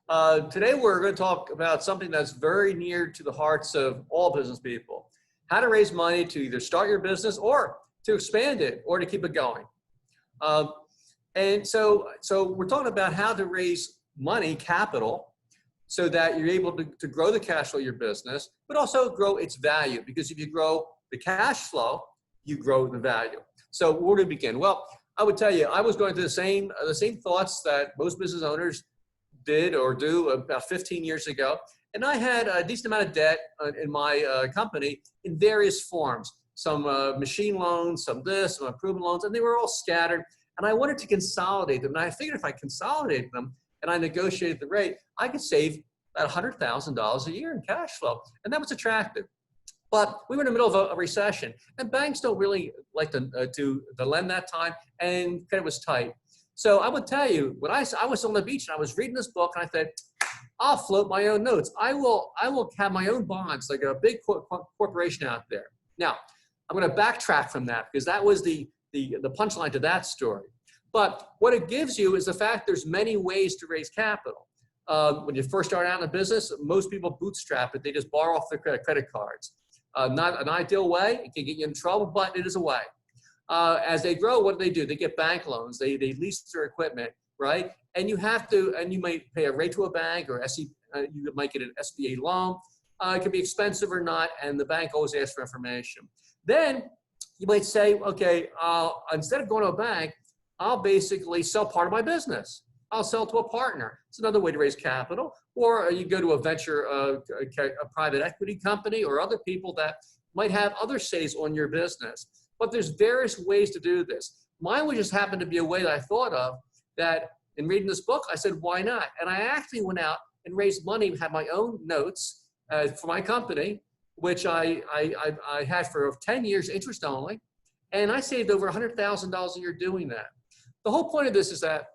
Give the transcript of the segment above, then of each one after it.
Today we're going to talk about something that's very near to the hearts of all business people. How to raise money to either start your business or to expand it or to keep it going. So we're talking about how to raise money, capital, so that you're able to grow the cash flow of your business, but also grow its value. Because if you grow the cash flow, you grow the value. So where to begin? Well, I would tell you, I was going through the same thoughts that most business owners did or do about 15 years ago. And I had a decent amount of debt in my company in various forms. Some machine loans, some this, some improvement loans, and they were all scattered. And I wanted to consolidate them. And I figured if I consolidated them and I negotiated the rate, I could save about $100,000 a year in cash flow. And that was attractive. But we were in the middle of a recession, and banks don't really like to lend that time, and credit was tight. So I would tell you, when I was on the beach and I was reading this book, and I said, I'll float my own notes. I will have my own bonds, like a big corporation out there. Now, I'm going to backtrack from that because that was the punchline to that story. But what it gives you is the fact there's many ways to raise capital. When you first start out in a business, most people bootstrap it. They just borrow off their credit cards. Not an ideal way. It can get you in trouble, but it is a way. As they grow, what do? They get bank loans. They lease their equipment, right? And you might pay a rate to a bank, or you might get an SBA loan. It can be expensive or not, and the bank always asks for information. Then you might say, okay, instead of going to a bank, I'll basically sell part of my business. I'll sell to a partner. It's another way to raise capital. Or you go to a venture, a private equity company, or other people that might have other says on your business. But there's various ways to do this. Mine would just happen to be a way that I thought of that in reading this book, I said, why not? And I actually went out and raised money, had my own notes for my company, which I had for 10 years, interest only. And I saved over $100,000 a year doing that. The whole point of this is that,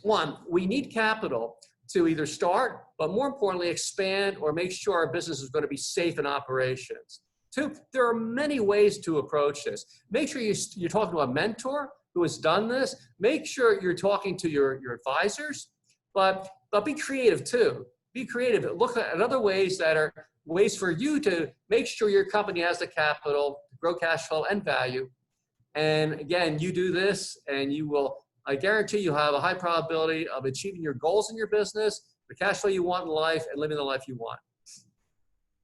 one, we need capital to either start, but more importantly, expand or make sure our business is going to be safe in operations. Two, there are many ways to approach this. Make sure you're talking to a mentor who has done this. Make sure you're talking to your advisors, but be creative too. Be creative. Look at other ways that are ways for you to make sure your company has the capital to grow cash flow and value. And again, you do this and you will, I guarantee you have a high probability of achieving your goals in your business, the cash flow you want in life, and living the life you want.